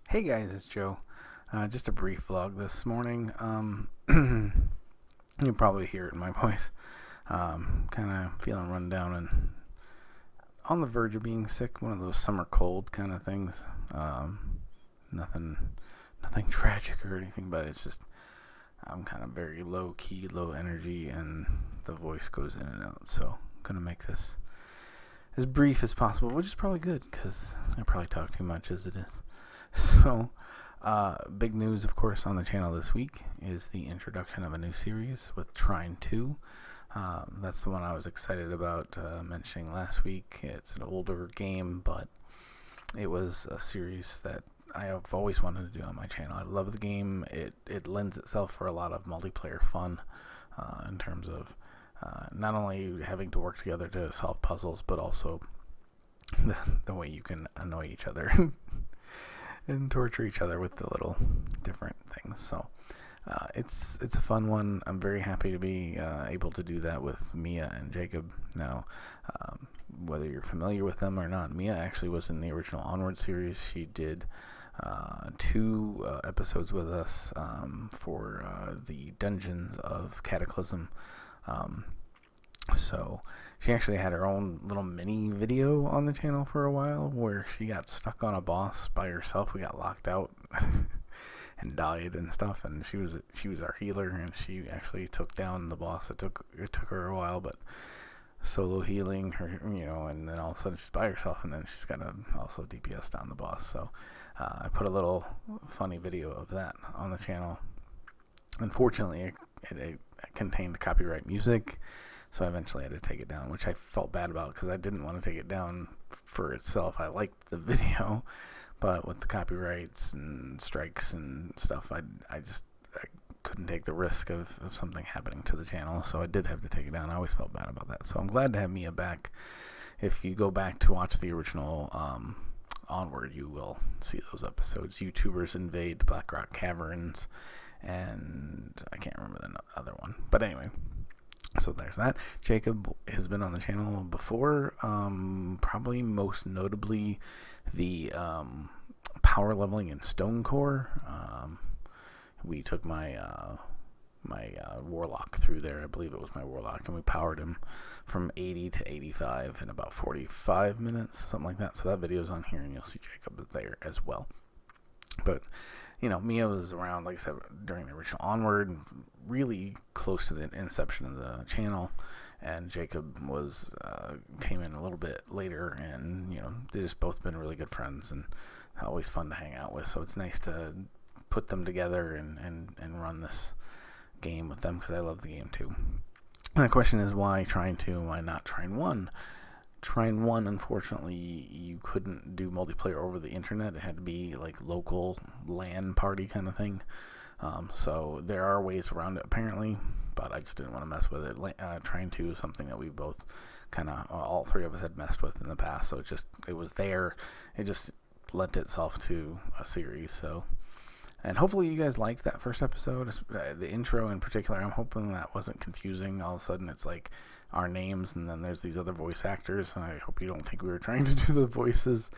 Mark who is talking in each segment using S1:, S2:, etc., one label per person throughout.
S1: Hey guys, it's Joe. Just a brief vlog this morning. You'll probably hear it in my voice. Kind of feeling run down and on the verge of being sick. One of those summer cold kind of things. Nothing, nothing tragic or anything, but it's just I'm kind of very low key, low energy, and the voice goes in and out. So I'm gonna make this as brief as possible, which is probably good because I probably talk too much as it is. So, big news, of course, on the channel this week is the introduction of a new series with Trine 2. That's the one I was excited about mentioning last week. It's an older game, but it was a series that I have always wanted to do on my channel. I love the game. It lends itself for a lot of multiplayer fun in terms of not only having to work together to solve puzzles, but also the way you can annoy each other and torture each other with the little different things. So it's a fun one. I'm very happy to be able to do that with Mia and Jacob. Now, whether you're familiar with them or not, Mia actually was in the original Onward series. She did 2 episodes with us for the Dungeons of Cataclysm. So she actually had her own little mini video on the channel for a while where she got stuck on a boss by herself. We got locked out and died and stuff, and she was our healer, and she actually took down the boss. It took her a while, but solo healing her, and then all of a sudden she's by herself, and then she's got to also DPS down the boss. So I put a little funny video of that on the channel. Unfortunately, it contained copyright music, so I eventually had to take it down, which I felt bad about because I didn't want to take it down for itself. I liked the video, but with the copyrights and strikes and stuff, I couldn't take the risk of something happening to the channel, so I did have to take it down. I always felt bad about that, so I'm glad to have Mia back. If you go back to watch the original Onward, you will see those episodes. YouTubers invade Black Rock Caverns, and I can't remember the other one, but anyway. So there's that. Jacob has been on the channel before, probably most notably the power leveling in Stone Core. We took my Warlock through there. I believe it was my Warlock, and we powered him from 80 to 85 in about 45 minutes, something like that. So that video's on here, and you'll see Jacob there as well. But Mia was around, like I said, during the original Onward, really close to the inception of the channel, and Jacob came in a little bit later, and they just both been really good friends and always fun to hang out with. So it's nice to put them together and run this game with them because I love the game too. And the question is, why Trine 2? Why not Trine 1? Trine 1, unfortunately, you couldn't do multiplayer over the internet. It had to be like local LAN party kind of thing. So there are ways around it apparently, but I just didn't want to mess with it. Trine 2 is something that we both all 3 of us had messed with in the past, so it was there. It just lent itself to a series. So, and hopefully you guys liked that first episode, the intro in particular. I'm hoping that wasn't confusing. All of a sudden it's like our names, and then there's these other voice actors, and I hope you don't think we were trying to do the voices.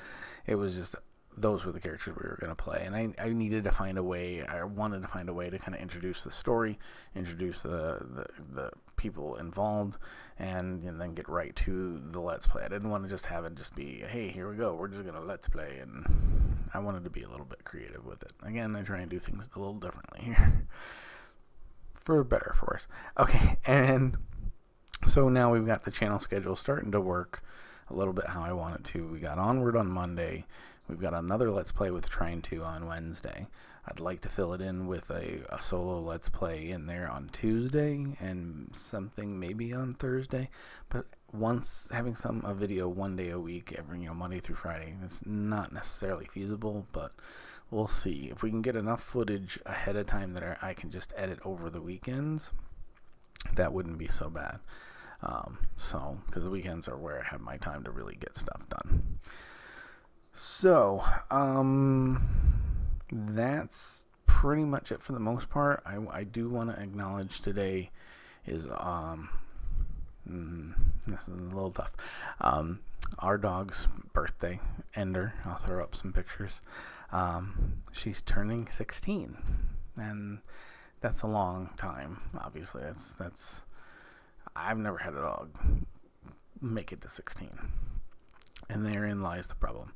S1: It was just those were the characters we were going to play, and I needed to find a way. I wanted to find a way to kind of introduce the story, introduce the people involved, and then get right to the let's play. I didn't want to just have it just be, hey, here we go, we're just going to let's play, and I wanted to be a little bit creative with it. Again, I try and do things a little differently here for better, for worse. Okay, and so now we've got the channel schedule starting to work a little bit how I want it to. We got Onward on Monday. We've got another Let's Play with Trine 2 on Wednesday. I'd like to fill it in with a solo Let's Play in there on Tuesday and something maybe on Thursday. But once having a video one day a week, every Monday through Friday, it's not necessarily feasible, but we'll see. If we can get enough footage ahead of time that I can just edit over the weekends, that wouldn't be so bad. Because the weekends are where I have my time to really get stuff done. So, that's pretty much it for the most part. I do want to acknowledge today is, this is a little tough, our dog's birthday, Ender. I'll throw up some pictures. She's turning 16, and that's a long time. Obviously, that's I've never had a dog make it to 16, and therein lies the problem.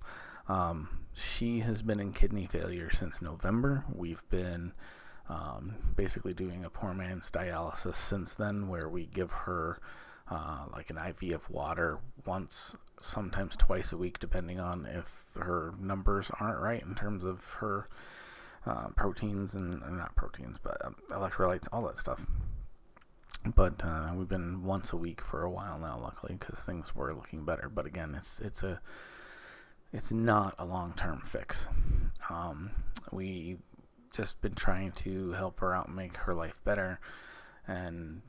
S1: She has been in kidney failure since November. We've been basically doing a poor man's dialysis since then, where we give her like an IV of water once, sometimes twice a week, depending on if her numbers aren't right in terms of her proteins and not proteins, but electrolytes, all that stuff. But we've been once a week for a while now, luckily, because things were looking better. But again, it's not a long-term fix. We just been trying to help her out and make her life better, and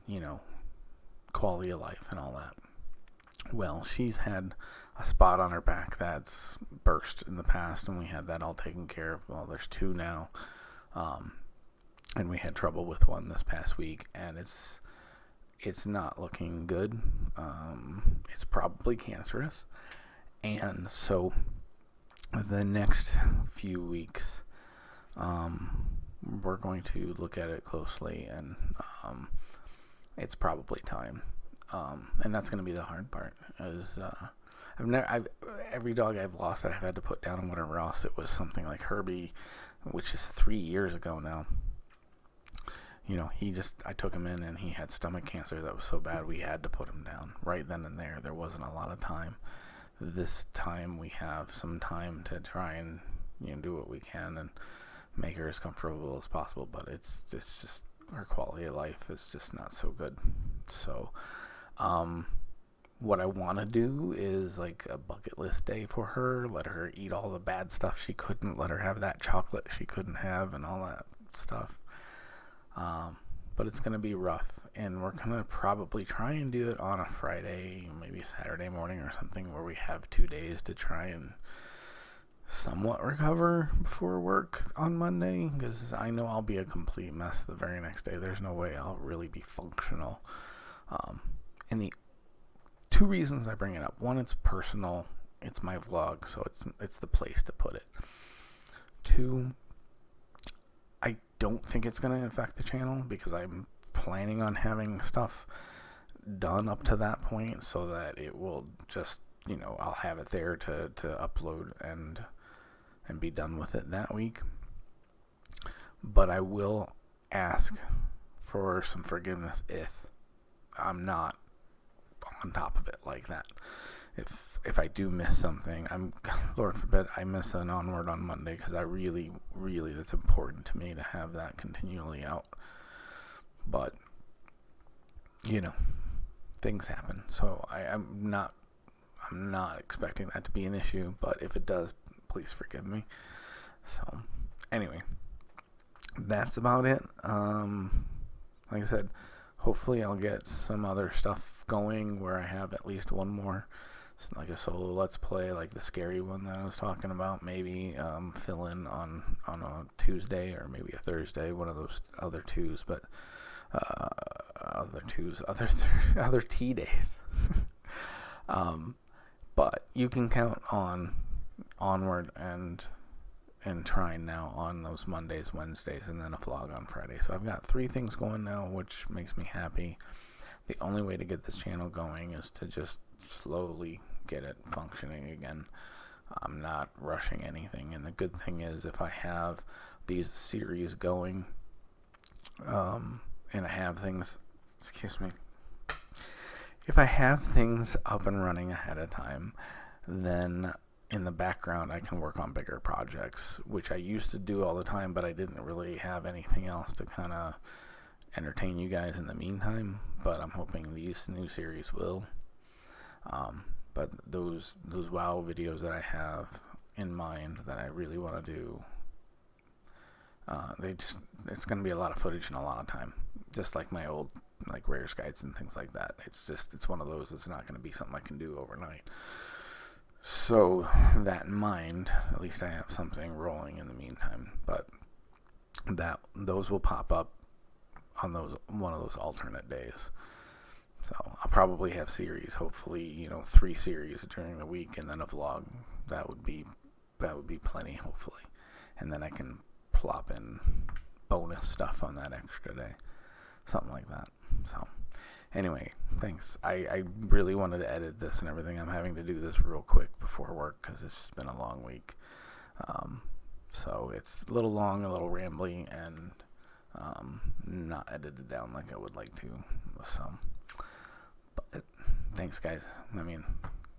S1: quality of life and all that. Well, she's had a spot on her back that's burst in the past, and we had that all taken care of. Well, there's 2 now, and we had trouble with one this past week, and it's not looking good. It's probably cancerous, and so the next few weeks, we're going to look at it closely, and it's probably time. And that's going to be the hard part. Is every dog I've lost that I've had to put down and whatever else, it was something like Herbie, which is 3 years ago now. I took him in and he had stomach cancer that was so bad we had to put him down right then and there. There wasn't a lot of time. This time we have some time to try and do what we can and make her as comfortable as possible, but it's just her quality of life is just not so good. So what I want to do is like a bucket list day for her, let her eat all the bad stuff she couldn't, let her have that chocolate she couldn't have and all that stuff. But it's going to be rough, and we're going to probably try and do it on a Friday, maybe Saturday morning or something, where we have 2 days to try and somewhat recover before work on Monday, because I know I'll be a complete mess the very next day. There's no way I'll really be functional. And the 2 reasons I bring it up: one, it's personal, it's my vlog, so it's the place to put it. 2, I don't think it's going to affect the channel, because I'm planning on having stuff done up to that point, so that it will just, I'll have it there to upload and be done with it that week. But I will ask for some forgiveness if I'm not on top of it like that. If I do miss something, Lord forbid I miss an onward on Monday, because I really, that's important to me to have that continually out. But things happen, so I'm not expecting that to be an issue. But if it does, please forgive me. So anyway, that's about it. Like I said, hopefully I'll get some other stuff going where I have at least one more, like a solo let's play, like the scary one that I was talking about. Maybe fill in on a Tuesday or maybe a Thursday, one of those other twos, but other T days. But you can count on onward and trying now on those Mondays, Wednesdays, and then a vlog on Friday. So I've got 3 things going now, which makes me happy. The only way to get this channel going is to just slowly get it functioning again. I'm not rushing anything, and the good thing is, if I have these series going, and I have things, if I have things up and running ahead of time, then in the background I can work on bigger projects, which I used to do all the time, but I didn't really have anything else to kind of entertain you guys in the meantime. But I'm hoping these new series will. But those WoW videos that I have in mind that I really want to do, it's going to be a lot of footage and a lot of time, just like my old Rares guides and things like that. It's one of those that's not going to be something I can do overnight. So that in mind, at least I have something rolling in the meantime. But those will pop up on one of those alternate days. So I'll probably have series, hopefully 3 series during the week, and then a vlog. That would be plenty, hopefully. and then I can plop in bonus stuff on that extra day, something like that. So anyway, thanks. I really wanted to edit this and everything. I'm having to do this real quick before work because it's just been a long week. So it's a little long, a little rambly, and not edited down like I would like to. So, but thanks, guys. I mean,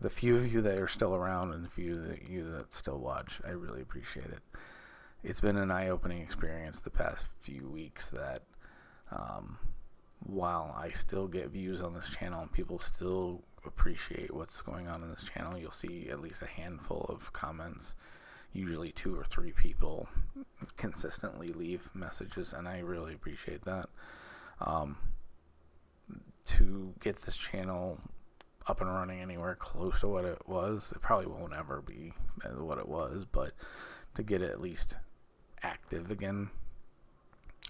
S1: the few of you that are still around and the few of you that still watch, I really appreciate it. It's been an eye-opening experience the past few weeks that while I still get views on this channel and people still appreciate what's going on in this channel, you'll see at least a handful of comments, usually 2 or 3 people consistently leave messages, and I really appreciate that. To get this channel up and running anywhere close to what it was, it probably won't ever be what it was, but to get it at least active again,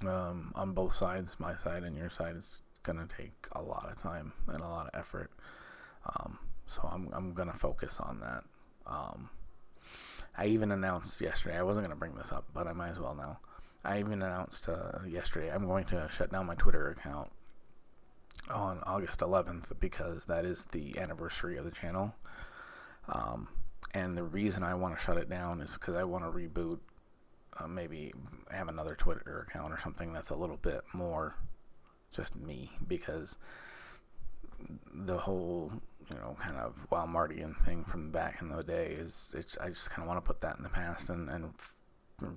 S1: on both sides, my side and your side, it's gonna take a lot of time and a lot of effort. So I'm gonna focus on that. I even announced yesterday, I wasn't gonna bring this up, but I might as well now. I even announced yesterday I'm going to shut down my Twitter account on August 11th because that is the anniversary of the channel. And the reason I want to shut it down is because I want to reboot, maybe have another Twitter account or something that's a little bit more just me, because the whole, kind of WoWMartiean thing from back in the day I just kind of want to put that in the past and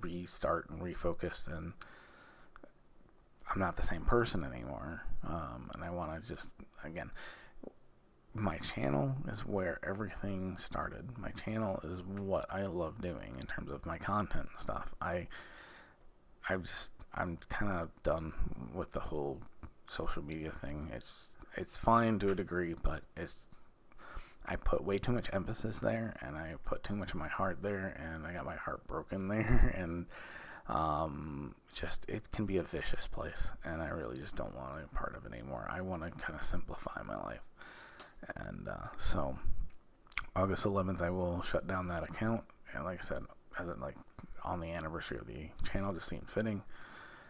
S1: restart and refocus, and I'm not the same person anymore. And I want to just, again, my channel is where everything started. My channel is what I love doing in terms of my content and stuff. I'm kind of done with the whole social media thing. It's fine to a degree, but I put way too much emphasis there, and I put too much of my heart there, and I got my heart broken there, and just it can be a vicious place, and I really just don't want to be a part of it anymore. I want to kind of simplify my life. And so August 11th I will shut down that account, and like I said, as it, like, on the anniversary of the channel just seemed fitting.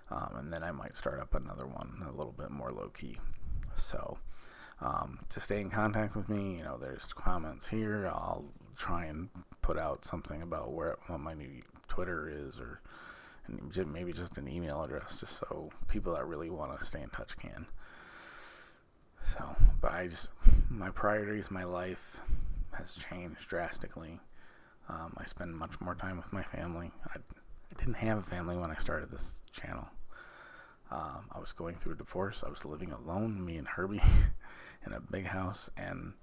S1: And then I might start up another one a little bit more low-key. So to stay in contact with me, there's comments here. I'll try and put out something about what my new Twitter is, or maybe just an email address, just so people that really want to stay in touch can. So, but my priorities, my life has changed drastically. I spend much more time with my family. I didn't have a family when I started this channel. I was going through a divorce. I was living alone, me and Herbie, in a big house, and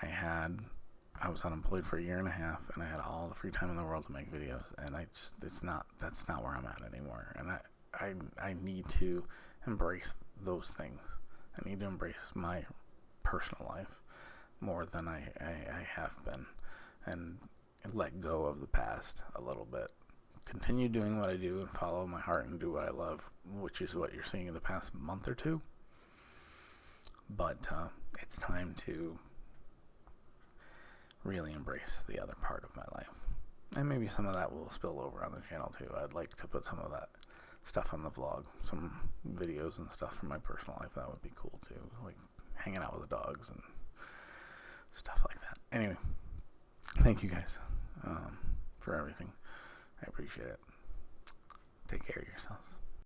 S1: I was unemployed for a year and a half, and I had all the free time in the world to make videos, and that's not where I'm at anymore. And I need to embrace those things. I need to embrace my personal life more than I have been, and let go of the past a little bit. Continue doing what I do and follow my heart and do what I love, which is what you're seeing in the past month or two. But it's time to really embrace the other part of my life. And maybe some of that will spill over on the channel too. I'd like to put some of that stuff on the vlog, some videos and stuff from my personal life. That would be cool too, like hanging out with the dogs and stuff like that. Anyway, thank you guys for everything. I appreciate it. Take care, you guys.